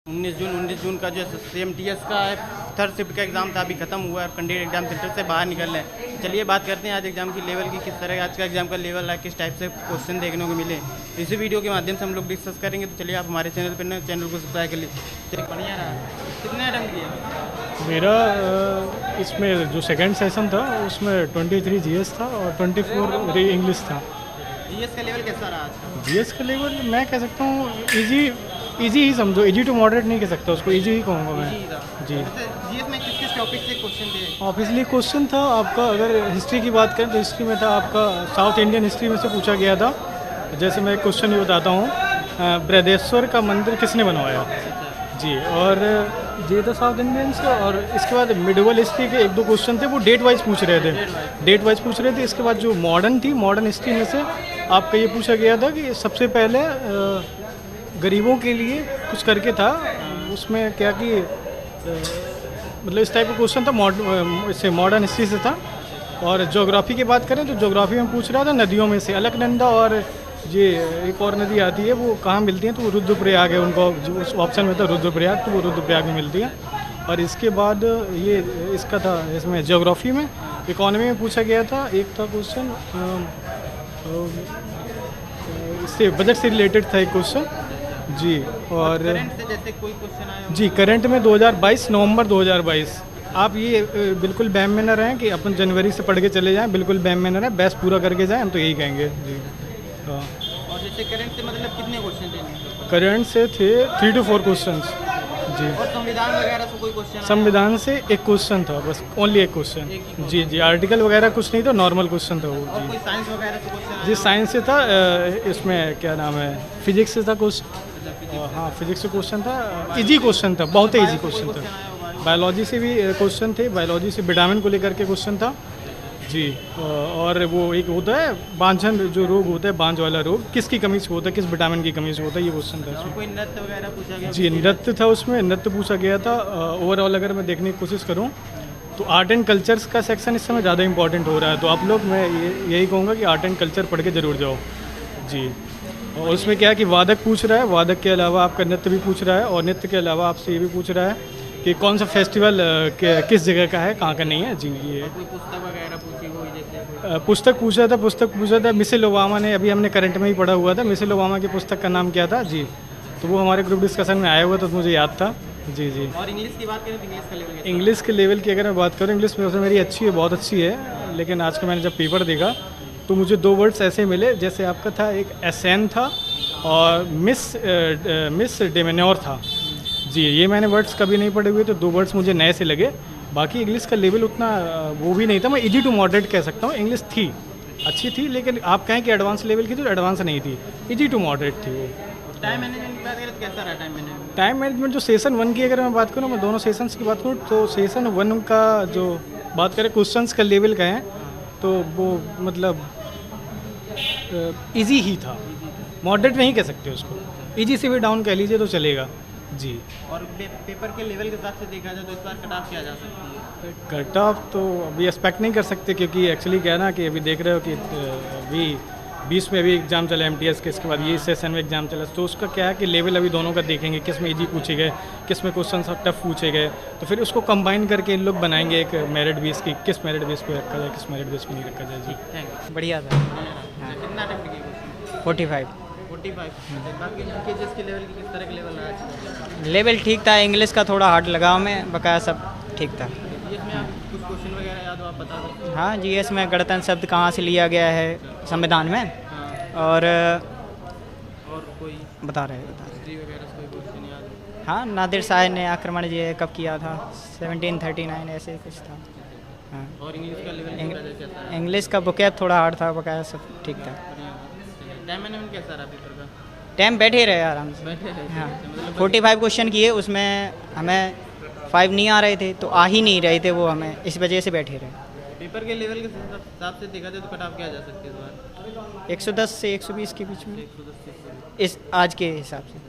19 जून का जो CMTS का थर्ड शिफ्ट का एग्ज़ाम था, अभी खत्म हुआ है और कैंडिडेट एग्जाम सेंटर से बाहर निकल रहे हैं। चलिए बात करते हैं आज एग्ज़ाम की लेवल की, किस तरह आज का एग्ज़ाम का लेवल है, किस टाइप से क्वेश्चन देखने को मिले, इसी वीडियो के माध्यम से हम लोग डिस्कस करेंगे। तो चलिए आप हमारे चैनल पर न चैनल को सब्सक्राइब कर लीजिए। बढ़िया रहा। कितने अटेम्प्ट किए? मेरा इसमें जो सेकंड सेशन था उसमें 23 जीएस था और 24 री इंग्लिश था। जीएस का लेवल कैसा रहा आज का? जीएस का लेवल मैं कह सकता हूँ इजी ही समझो, इजी टू मॉडरेट नहीं कह सकता, उसको इजी ही कहूँगा मैं। जी, जीएस में किस किस टॉपिक से क्वेश्चन थे? ऑब्वियसली क्वेश्चन था आपका, अगर हिस्ट्री की बात करें तो हिस्ट्री में था आपका साउथ इंडियन हिस्ट्री में से पूछा गया था। जैसे मैं क्वेश्चन ये बताता हूँ, बृहदेश्वर का मंदिर किसने बनवाया जी, और ये था साउथ इंडियन से। और इसके बाद मिडिवल हिस्ट्री के एक दो क्वेश्चन थे, वो डेट वाइज पूछ रहे थे। इसके बाद जो मॉडर्न थी, मॉडर्न हिस्ट्री में से आपका ये पूछा गया था कि सबसे पहले गरीबों के लिए कुछ करके था, उसमें क्या कि मतलब इस टाइप का क्वेश्चन था, इससे मॉडर्न हिस्ट्री से था। और ज्योग्राफी की बात करें तो ज्योग्राफी में पूछ रहा था नदियों में से अलकनंदा और ये एक और नदी आती है, वो कहाँ मिलती हैं, तो वो रुद्रप्रयाग है, उनको जो उस ऑप्शन में था रुद्रप्रयाग, तो वो रुद्रप्रयाग में मिलती है। और इसके बाद ये इसका था, इसमें ज्योग्राफी में इकोनॉमी में पूछा गया था, एक था क्वेश्चन इससे बजट से रिलेटेड था एक क्वेश्चन जी। और करंट से जैसे कोई क्वेश्चन आया जी, करंट में 2022 नवंबर 2022, आप ये बिल्कुल बैम में न रहें कि अपन जनवरी से पढ़ के चले जाएं, बिल्कुल बैम में न रहें, बेस्ट पूरा करके जाएं, हम तो यही कहेंगे जी। हाँ, और जैसे करंट से मतलब कितने क्वेश्चन थे? करंट से थे 3 to 4 क्वेश्चंस जी। और संविधान वगैरह से कोई क्वेश्चन? संविधान से एक क्वेश्चन था, बस ओनली एक क्वेश्चन जी। आर्टिकल वगैरह कुछ नहीं था, नॉर्मल क्वेश्चन था वो जी। कोई साइंस वगैरह से क्वेश्चन? जी, साइंस से था, इसमें क्या नाम है, फिजिक्स से था क्वेश्चन। हाँ, फिजिक्स से क्वेश्चन था, इजी क्वेश्चन था, बहुत ही इजी क्वेश्चन था। बायोलॉजी से भी क्वेश्चन थे, बायोलॉजी से विटामिन को लेकर के क्वेश्चन था जी। और वो एक होता है बांझन जो रोग होता है, बांझ वाला रोग, किसकी कमी से होता है, किस विटामिन की कमी से होता है, ये क्वेश्चन था। कोई नृत्य वगैरह पूछा गया? जी, नृत्य था, उसमें नृत्य पूछा गया था। ओवरऑल अगर मैं देखने की कोशिश करूँ तो आर्ट एंड कल्चर्स का सेक्शन इस समय ज़्यादा इंपॉर्टेंट हो रहा है, तो आप लोग, मैं यही कहूँगा कि आर्ट एंड कल्चर पढ़ के ज़रूर जाओ जी। और उसमें क्या है कि वादक पूछ रहा है, वादक के अलावा आपका नृत्य भी पूछ रहा है, और नृत्य के अलावा आपसे ये भी पूछ रहा है कि कौन सा फेस्टिवल किस जगह का है, कहाँ का नहीं है जी। ये कोई पुस्तक वगैरह पूछी हो जैसे? पुस्तक पूछा था मिशेल ओबामा ने, अभी हमने करंट में ही पढ़ा हुआ था, मिशेल ओबामा की पुस्तक का नाम क्या था जी, तो वो हमारे ग्रुप डिस्कशन में आया हुआ था, तो मुझे याद था जी जी। और इंग्लिश की बात करें तो इंग्लिश का लेवल? इंग्लिश के लेवल की अगर मैं बात करूँ, इंग्लिश में मेरी अच्छी है, बहुत अच्छी है, लेकिन आज का मैंने जब पेपर देखा तो मुझे 2 वर्ड्स ऐसे मिले, जैसे आपका था एक एसेन था और मिस डेमेन्योर था जी। ये मैंने वर्ड्स कभी नहीं पढ़े हुए, तो 2 वर्ड्स मुझे नए से लगे। बाकी इंग्लिश का लेवल उतना वो भी नहीं था, मैं इजी टू मॉडरेट कह सकता हूँ। इंग्लिश थी, अच्छी थी, लेकिन आप कहें कि एडवांस लेवल की, तो एडवांस नहीं थी, इजी टू मॉडरेट थी वो। टाइम मैनेजमेंट की बात करें तो कैसा रहा टाइम मैनेजमेंट? टाइम मैनेजमेंट जो सेशन 1 की अगर मैं बात करूँ, मैं दोनों सेशंस की बात करूँ, तो सेशन 1 का जो बात करें क्वेश्चंस का लेवल का है, तो वो मतलब इजी ही था, मॉडरेट नहीं कह सकते उसको, इजी से भी डाउन कह लीजिए तो चलेगा जी। और पेपर के लेवल के हिसाब से देखा जाए तो इस बार कट ऑफ क्या जा सकती है? कट ऑफ तो अभी एक्सपेक्ट नहीं कर सकते, क्योंकि एक्चुअली क्या है ना कि अभी देख रहे हो कि अभी 20 में अभी एग्ज़ाम चला MTS के, इसके बाद ये सेशन में एग्ज़ाम चला, तो उसका क्या है कि लेवल अभी दोनों का देखेंगे, किस में ईजी पूछे गए, किस में क्वेश्चन टफ पूछे गए, तो फिर उसको कंबाइन करके इन लोग बनाएंगे एक मेरिट बेस की, किस मेरिट बेस पे रखा जाए, किस मेरिट बेस पे नहीं रखा जाए जी। थैंक बढ़िया था। यू। कितना अटेम्प्ट किए क्वेश्चन? 45 45। बाकी जीकेजीएस के लेवल की किस तरह के लेवल रहा? लेवल ठीक था, इंग्लिश का थोड़ा हार्ड लगा हमें, बकाया सब ठीक था। जीएस में आप कुछ क्वेश्चन वगैरह याद हो आप बता सकते हाँ, जीएस में गणतंत्र शब्द कहाँ से लिया गया है संविधान में, हैं? और कोई बता रहे हिस्ट्री वगैरह से कोई क्वेश्चन याद हो? हाँ, नादिर शाह ने आक्रमण ये कब किया था, 1739 ऐसे कुछ था। हाँ, और इंग्लिश का लेवल कैसा है? इंग्लिश का बुकैब थोड़ा हार्ड था, बकाया सब ठीक था। टाइम मैनेजमेंट कैसा रहा पेपर का? टाइम बैठे रहे आराम से। बैठे रहे? हाँ, मतलब 45 क्वेश्चन किए, उसमें हमें 5 नहीं आ रहे थे, तो आ ही नहीं रहे थे वो, हमें इस वजह से बैठे रहे। पेपर के लेवल के हिसाब से देखा जाए तो कट ऑफ क्या जा सकती है इस बार? 110 से 120 के बीच में, 110 से 120। इस आज के हिसाब से।